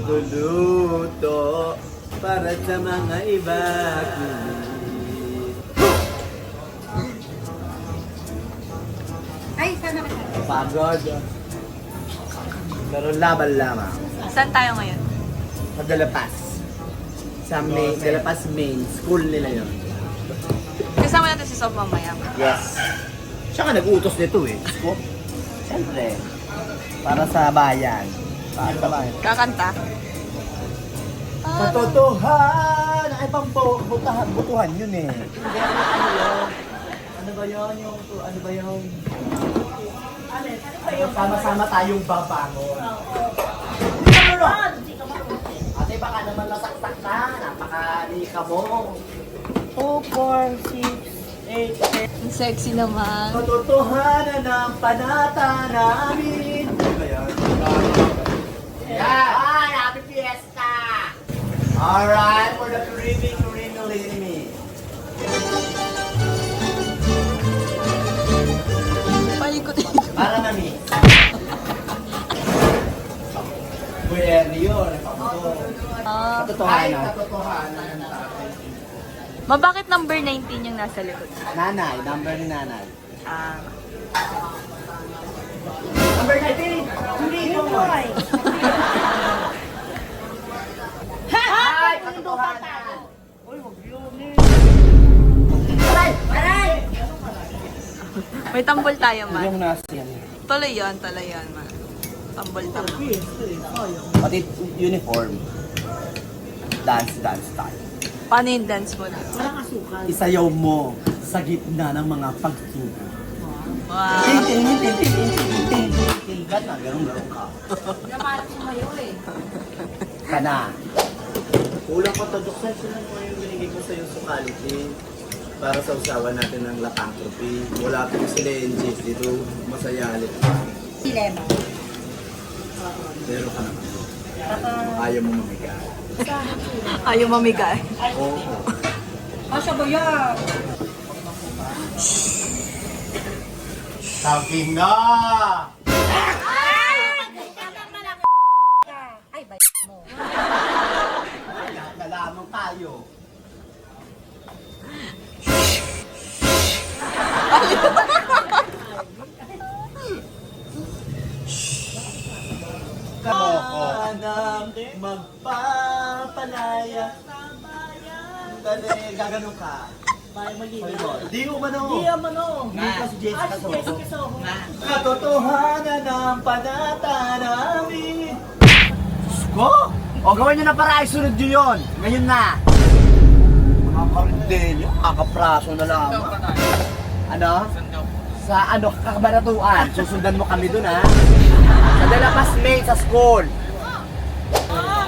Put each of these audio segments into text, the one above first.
magluluto para sa mga iba. Ay, sana ka. Pagod. Pero laban lamang. Saan tayo ngayon? Sa Dalapas. Sa main, Dalapas main. School nila yun. Kasama natin si Sof mamaya. Yes. Siya ka nag-utos nito eh. Ko? Siyempre. Para sa bayan. Para sa bayan. Kakanta? Katotohan! Ay, pang butuhan yun eh. Ano ba yun? Ano ba yun? Sama-sama tayong babangon. Ate, baka naman nasaksak na. Napaka-lika mo. 2, 4, 6, 8, 10. Ang sexy naman. Katotohanan ng panata namin. Ano ba yan? Hi! Happy Fiesta! Alright, for the Caribbean Lady. Paikot-ikot. Para mami. Buyer yun. Katotohanan. Bakit number 19 yung nasa likod? Nanay, number ni nanay. Ah. Number 19! Hindi ito mo! Hi! Katotohanan! Uy, wag yun eh. Aray! May tambol tayo, man. Yung nasa yan. Tuloy yun, man. Tambol-tambol. Pati uniform. Dance tayo. Paano yung dance mo na? Isayaw mo sa gitna ng mga pagsubok. Wow. Ting. Ba't na? Ganun ka. Naman sumayo eh. Kana. Kulang pa to. Duksan sila mo yung binigay ko sa'yo sa quality. Para sa usawan natin ng lapantropy. Wala po sila NGs dito. Masaya alit. Dilema. Zero ka naman. Ayaw mo mamigay. Ayaw mamigay. Oo. Asa ba yan? Sabi na! Ay, ba mo? Na lamang tayo. Kanang magpapalaya. Dali, gaganon ka. Di umano. Hindi ka si Jessica Soho. Katotohanan ng panata namin. Ko? O gawin nyo na para isunod nyo yun. Ngayon na. Makakarindel, kakapraso na lang. Ano? Sa ano, kakabaratuan. Susundan mo kami dun ha. Sa Dalapas May sa school.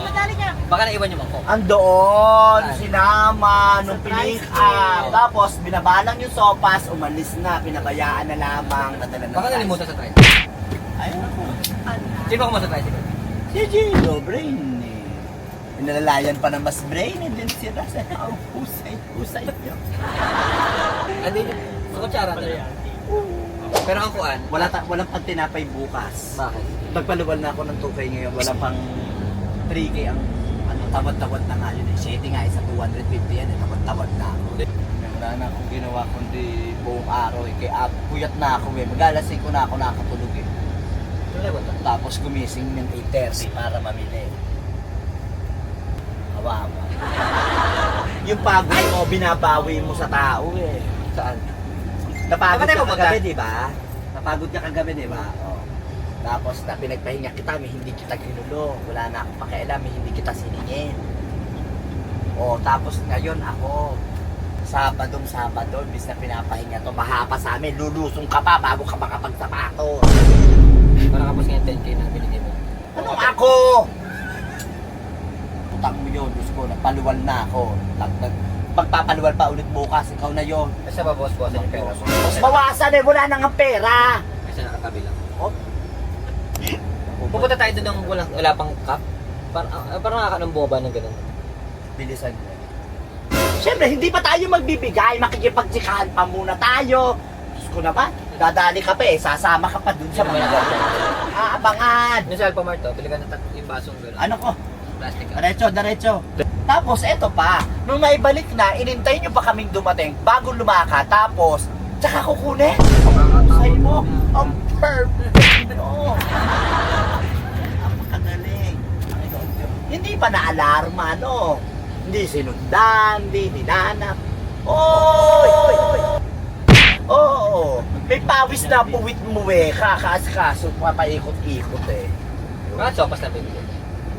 Madali niya. Baka naiwan yung mangkok. Andoon, sinama, nung pinik up. Tapos binabalang yung sopas, umalis na, pinabayaan na lamang. Nadala na Baka tayo. nalimutan sa tricycle. Ayun ako. Sino ako mo sa tricycle? Si Gino, brain eh. Pinalalayan pa na mas brain eh din sila sa husay niyo. Hindi, sa kutsara na lang. Pero ang kuan, Walang pang tinapay bukas. bakit? Nagpaluwal na ako ng 2K ngayon, wala pang 3K ang ano, tawad-tawad na nga yun eh. Shitty nga, isa 250 yan eh, tawad-tawad na ako. Wala na akong ginawa kundi buong araw eh, kaya puyat na ako eh. Mag-alasing ko na ako nakatulog eh. Tapos gumising ng 8:30 para mamili. Kawawa. Yung pagod mo, binabawi mo sa tao eh. Saan? Napagod Saan tayo ka pupunta? kagabi, di ba? Napagod ka kagabi, di ba? Oh. Tapos na pinagpahinga kita, may hindi kita ginulo. Wala na akong pakialam, may hindi kita siningin. Oh, tapos ngayon ako, Sabado, bis na pinapahinga to, mahapa sa amin, lulusong ka pa bago ka makapagsapato. Parang kapos ngayon 10K na binigay mo. Anong ako? Utang mo yun, Diyos ko, nagpaluwal na ako. Pagpapaluwal pa ulit bukas, ikaw na yun. Kasi babawas-bawasan yung pera mo. Mas bawasan eh, wala na nga pera. Kasi nakatabi lang. Oh. Pupunta tayo doon ng wala pang cup. Parang nakaka ng bumaba ng ganun. Bilisan mo. Siyempre, hindi pa tayo magbibigay, makikipagsikahan pa muna tayo. Diyos ko naman, dadali ka pa eh, sasama ka pa dun sa mga gano'n. aabangan. Yung sa Alphamart to, pili ka ng yung basong gano'n. Ano ko? Plastic ka. Diretso. Tapos, eto pa. Nung naibalik na, inintay nyo pa kaming dumating bago lumaka. Tapos, tsaka kukunin. Sa'yo mo, ang perfect. No. Ang makagaling. Hindi pa na-alarma, no? Hindi sinundan, hindi hinanap. Oy! Oo. May pawis na puwit mo eh. Kakas-kaso, papaikot-ikot eh. Bakit sopas na bibili?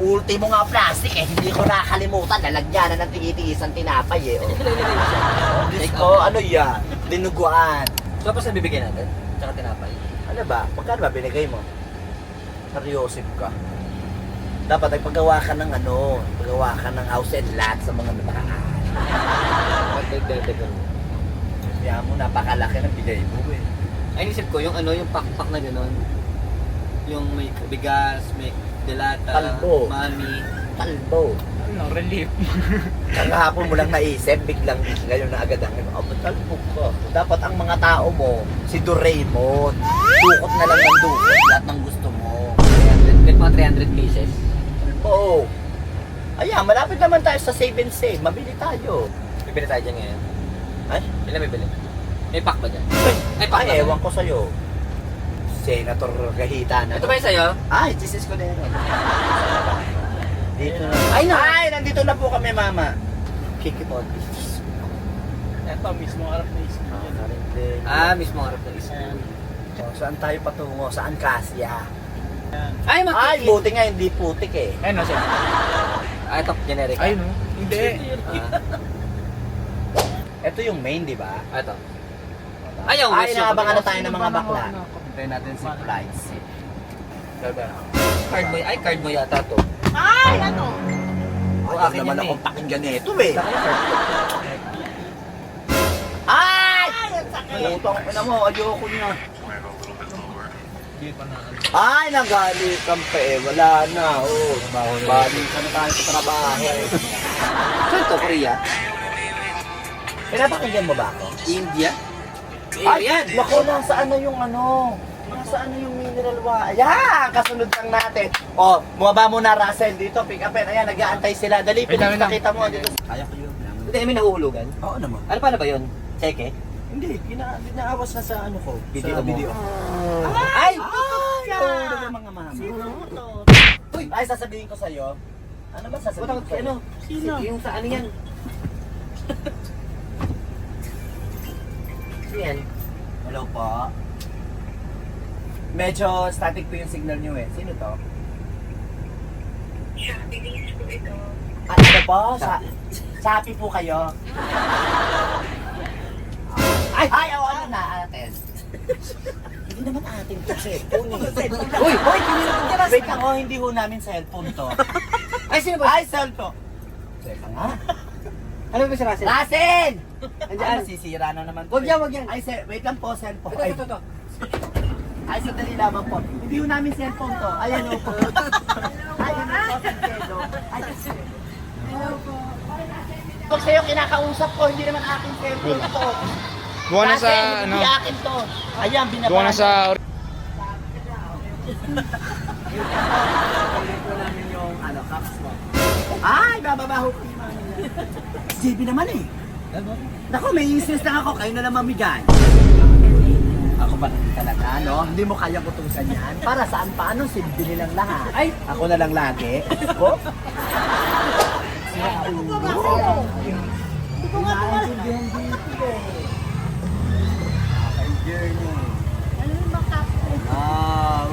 Ultimo nga plastic eh, hindi ko nakakalimutan. Nalagyan na ng tigi-tigisan tinapay eh. Oh. Diyos ko, ano yan? Dinuguan. Sopas na bibigyan natin? Tsaka tinapay? Ano ba? Magkano ba binigay mo? Seriosip ka. Dapat nagpagawa ka ng pagawa ka ng house and lot sa mga nabahaan. Ba't dagdagan mo? Kaya mo, napakalaki ng bigay mo eh. Ay, inisip ko, yung yung pakpak na gano'n. Yung may bigas, may delata, Talbo. mami. Talbo. Ano, relief. Kahapon mo lang naisip, biglang ngayon na agad ang talbo ko. Dapat ang mga tao mo, si Doraemon, dukot na lang ng dukot, lahat ng gusto mo. 300, may mga 300 pieces. Oo. Ayan, malapit naman tayo sa save and save. Mabili tayo. Bibili tayo dyan ngayon. Ay? Ilan bibili? May pack ba dyan? Ay, pack Ay, ba? ewan ko sa'yo. Senator Gahita na. Ito ba yung sa'yo? Ay, Jesus ko na yun. Dito na. Ay, nandito na po kami, mama. Kikipon. Ito, mismo harap na isip mo yun. Mismo harap na isa. Saan tayo patungo? Saan Kasya? Ay, Ay, buti nga hindi putik eh. Ayun, nasa. Ito, generic. Ay, no? Hindi. Ito yung main, di ba? Ito. Ayaw, Ay, wish yung naabangan na pagkakas. tayo ng mga bakla. Hintayin natin si flights. Card mo, ay, card mo yata to. Ay, ano? Ayaw akin naman yan akong pakinggan ito eh. Saka yung card ko. Ay! Ay, ang sakit. Putang ina mo, ayoko niya. Hindi pa na. Ay, nagali kang pa eh. Wala na. Oh, balik ka na tayo sa trabaho eh. Saan to, Korea? Pinapakinggan mo ba ako? India? Ay, naku, nasaan na yung Nasaan na yung mineral water? Ayan, kasunod lang natin. O, bumaba muna Russell dito, pick up ayan, nag-aantay sila. Dali, Wait lang, pinakita mo dito. Kaya ko yun. Hindi, may nahuhulugan. Oo naman. Ano pa na ba yun? Cheque? Hindi, pinaawas na sa ko. Video sa mo. video. Ay! Ay, mga mama. Uy, ay, sasabihin ko sa'yo. Ano ba sasabihin ko sa'yo? Sino? Yung sa ano yan? Yan. Hello po. Medyo static po yung signal nyo eh. Sino to? Shopee po ito. Ano po? Shopee po kayo? Ay, ano na atin? Hindi naman atin to, cellphone eh. Uy, wait lang, hindi ho namin cellphone to. Ay, sino ba? Ay, cellphone. Teka nga. Ano ba si Russell? Russell! Andiyan. Ay, sisira na naman to. Wag yan, wag yan. Ay, wait lang po, cellphone. Ito. Ay, sandali lamang po. Hindi ho namin cellphone to. Ayan o po. Ayan o po, Sanchedo. Hello po. Pag sa'yo kinakausap ko, hindi naman aking cellphone to. Buwan na sa, Russell, ano, hindi akin to. Ayan, binabasa. buwan na sa, Ito namin yung caps mo. Ay, bababaho ko yung mga nila. JB naman eh. Naku, may insist lang ako. Kayo na lang mamigay. Ako pa rin talaga, no? Hindi mo kaya kutusan yan. Para saan pa? Ano? Silbi nilang lahat. Ay, ako na lang lagi. Ko? Hindi ko nga tumalas. Journey. Ano yung makapit?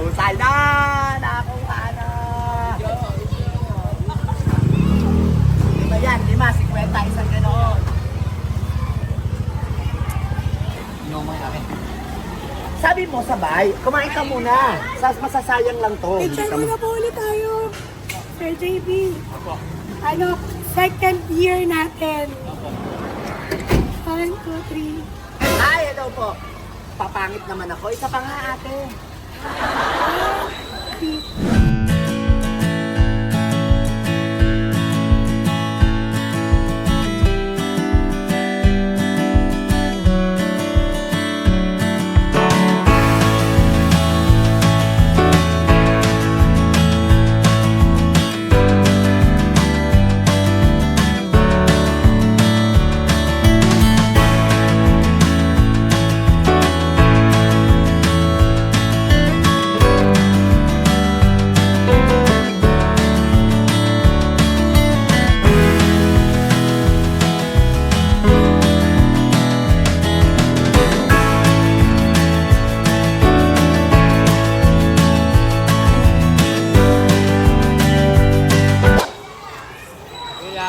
Usay na! Nakakuha na! Lima yan, 50, isang ganoon. No, may akin. Sabi mo, sabay, kumain ka muna. Masasayang lang to. Picture muna po ulit tayo. Sir JB. Ano, second year natin. 1, 2, 3. Ay, hello po. Papangit naman ako. Isa pa nga ate. 3.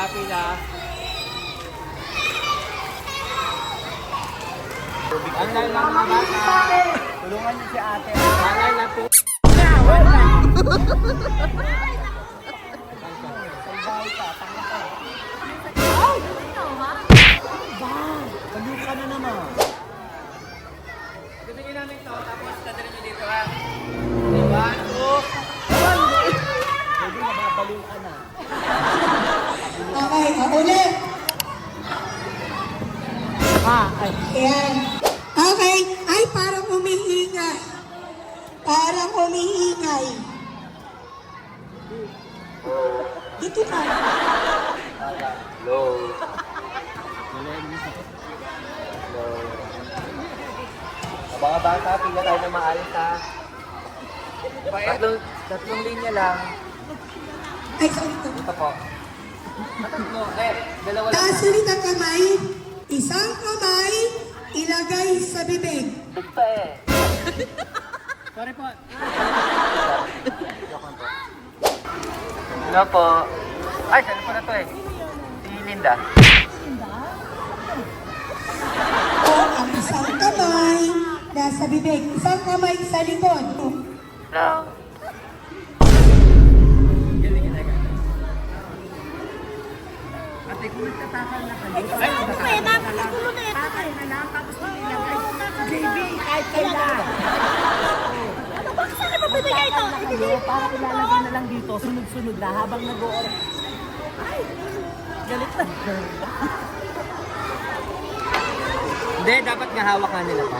pila. Andal lang mga bata. Tulungan niyo si ate. Andal na po. Baliw ka na naman. Bibigyan namin to, tapos dadalhin nyo dito ha. Diba? Hindi, nababaliw ka na. Okay, ulit. Ayan. Okay. Ay, parang humihinga. Parang humihinga. Dito ka. Low. Mga bata, pila tayo na maalis ha. Tatlong linya lang. Ay, sorry to. Ito po. Tatlo. Dalawa lang. Taas ulit ang kamay. Isang kamay, ilagay sa bibig. Pa eh. Sorry po. Hello po. Ay, saan po na to eh? Si Linda. O ang isang kamay, nasa bibig. Isang kamay sa likod. Hello. Pwede, nagulo na ito. JB, kahit kailan. Bakit saan naman bibigay ito? Para ilalagay na lang dito, sunod-sunod na habang nag-o-oras. Galit na. Hindi, dapat nga hawak nga nila pa.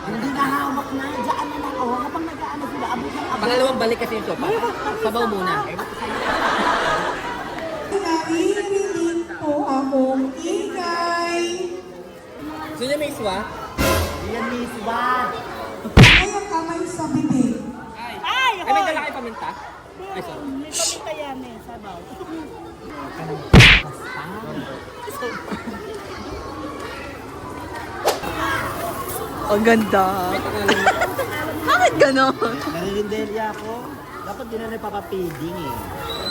Hindi na hawak na, dyan na lang. O, habang nag-ano sila, abot ng abot. Pangalawang balik kasi yung sopa. Sabaw muna. Naririnig po akong ingay. Gusto niya may iswa? Yan, Miss Van. Ay, ang kamay sa bibig. Ay, Ay, may dala kayo paminta? Ay, sorry. May pamita yan eh, sabaw. Ang ganda. Bakit ganon? Naririnderya ako. Dapat din na nagpapapiding eh.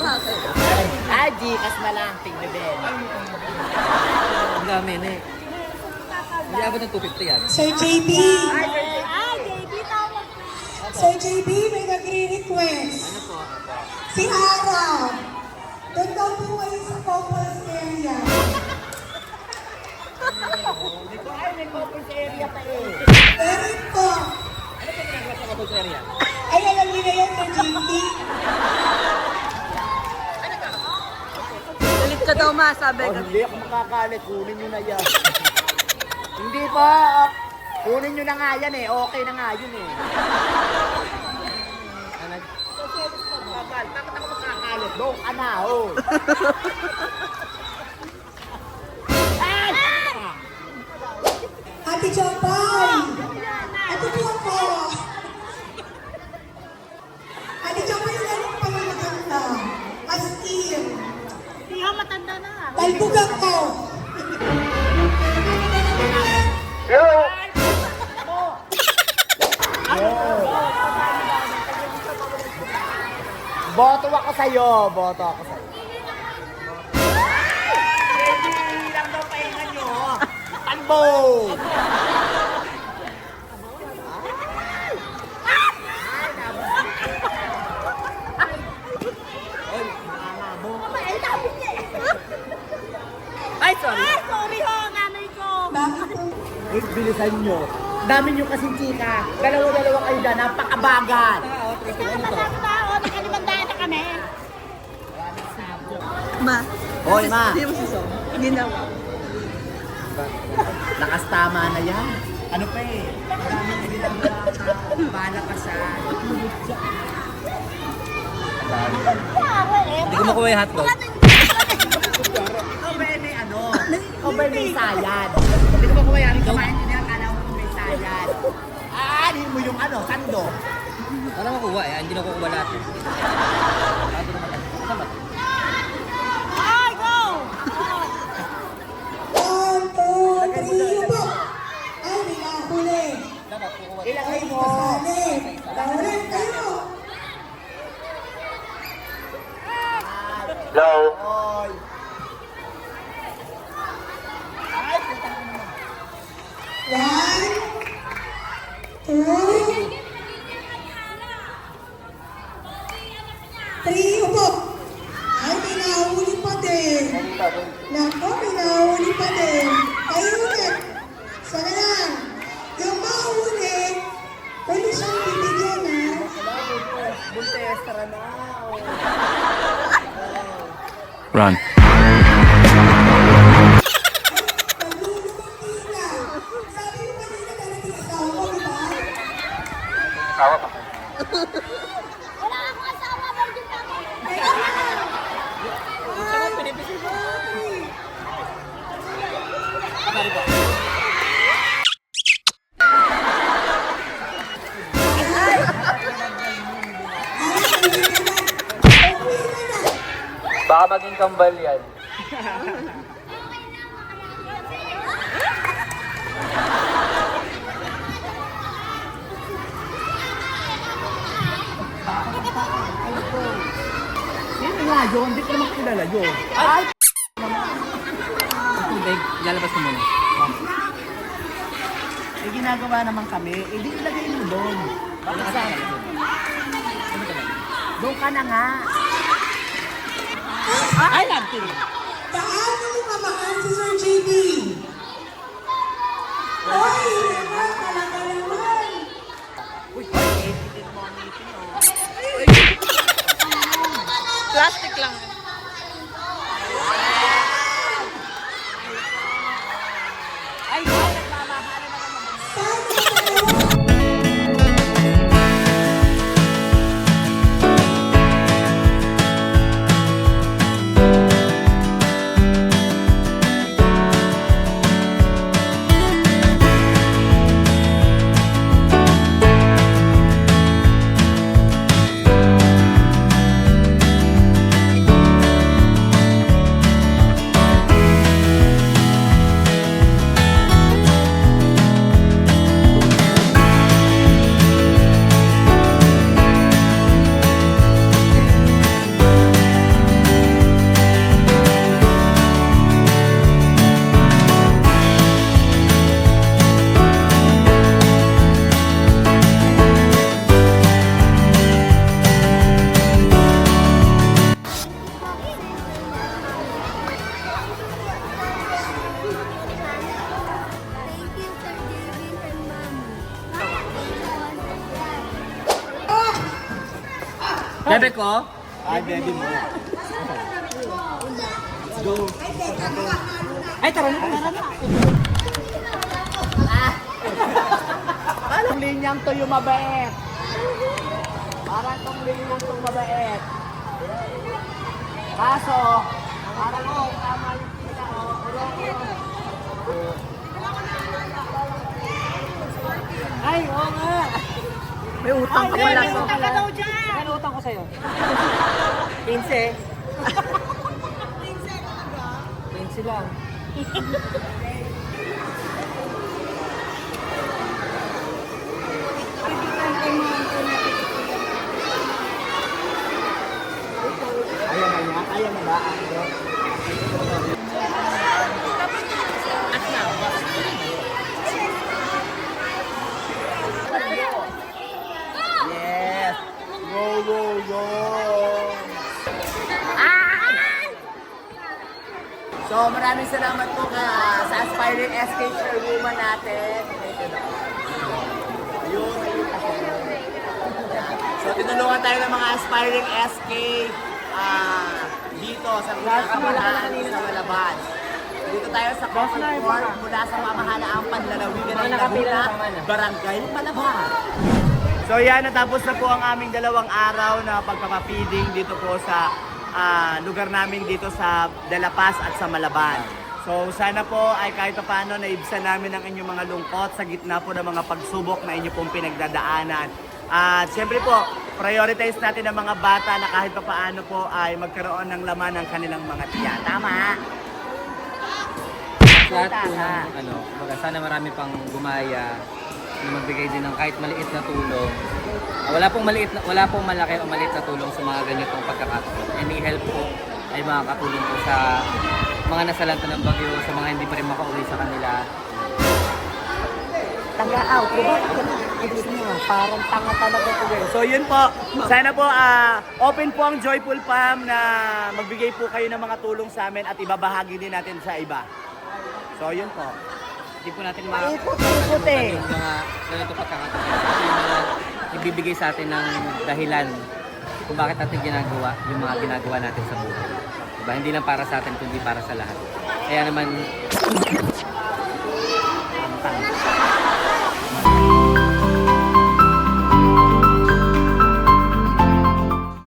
Bakit? Ay, Gcash na lang, tig-bebel. Ang dami na eh. Hindi abot ng 250 yan. Sir JB, Ay, baby, tawag. Sir JB, may nagre-request. Ano po? Si Ara. Doon daw po kayo sa couples area. Ay, may couples area pa eh. Eric po. Ano po ginagawa sa Kapag Area? Ay, alam niyo na yan, Sir JB. Galit ka daw, ma. Sabi Oh, ka. hindi ako makakalit. Kunin nyo na yan. Hindi pa. Kunin nyo na nga yan eh. Okay na nga yun eh. Kapal, bakit ako makakalit? Doon ka na, oh. Ate Jopay. Ate po ako. Ate Jopay, ano pa yung maganda? As in. Hindi ako matanda na. Talbog ako. Boto ako sa'yo. Boto ako sa'yo. Hindi lang daw pahinga nyo. Talbo! Ay, sabi niya eh. Ay, sorry. Ay, sorry ho, nanay ko. Bakit po? Uy, bilisan nyo. Dami nyo kasing chika. Dalawa-dalawa kayo dyan. Napakabagal. Masama tao, nakalimandaan na kami. Ma. Hoy, ma. Hindi mo si Song. Ginawa. Lakas tama na yan. Ano pa eh? Marami na ginagawa ka. Balakasan. Hindi ko makuha yung hotdog. Ikaw ba may ano? Ikaw ba may sayad? Hindi ko makuha yan. Kumain nyo yan. Kala ko may sayad. Aanin mo yung ano, sando. Wala makuha eh. Hindi na kukuha lahat. Ay, go! 1, 2, 3, po. Ay, may nahuli. Ilagay mo. Kasali. Nahuli kayo. Hoy! One, two, three, upo. Ay, may nahuli pa din. Nako, may nahuli pa din. Kayo ulit. Sana lang. Yung mahuli, pwede siyang bibigyan, ha? Buntes, tara na. Run. Paglulumang tila. Sabi mo kanina darating asawa mo, di ba? Tawa pa. Wala akong asawa, virgin ako. Baka maging kambal yan. Sino nga, John? Hindi ko naman kilala, John. Tubig, lalabas mo muna. May ginagawa naman kami. Eh, di ilagay mo doon. Bakit saan? Doon ka na nga. Ay, love Paano mo kamahal si Sir JB? Oy, naman, talaga naman. Plastic lang. Bebe ko? Ay, baby mo. Ay, tara na, tara na. Parang linyang to yung mabait. Parang tong linyang to mabait. Kaso, parang tama yung kita, Ay, oo nga. May utang ka pala. May utang ka daw dyan. Ano utang ko sa'yo? 15. 15 lang. Kaya na niya? Kaya na ba? Yes! Go, go, go! So, maraming salamat po sa aspiring SK chairwoman natin. Ayun, ayun. So, tinulungan tayo ng mga aspiring SK dito sa Pagkakamalaan sa Malabas. Dito tayo sa Coffee Court mula sa pamahalaang panlalawigan ng Laguna, Barangay Malabas. So yan, natapos na po ang aming 2 araw na pagpapapiding dito po sa lugar namin dito sa De La Paz at sa Malaban. So sana po ay kahit paano naibsan namin ang inyong mga lungkot sa gitna po ng mga pagsubok na inyo pong pinagdadaanan. At siyempre po, prioritize natin ang mga bata na kahit paano po ay magkaroon ng laman ng kanilang mga tiyan. Tama? Lahat po ng, baga, sana marami pang gumaya na magbigay din ng kahit maliit na tulong. Wala pong malaki o maliit na tulong sa mga ganitong pagkakataon. Any help po ay makakatulong po sa mga nasalanta ng bagyo, sa mga hindi pa rin makauwi sa kanila. Taga-out, diba? Ibig mo, parang tanga talaga ito guys. So yun po, sana po open po ang Joyful Fam na magbigay po kayo ng mga tulong sa amin at ibabahagi din natin sa iba. So yun po. Hindi po natin Ikot-ikot eh. yung mga ganito pagkakataon. Ito yung mga ibibigay sa atin ng dahilan kung bakit natin ginagawa yung mga ginagawa natin sa buhay. Diba? Hindi lang para sa atin, kundi para sa lahat. Kaya naman,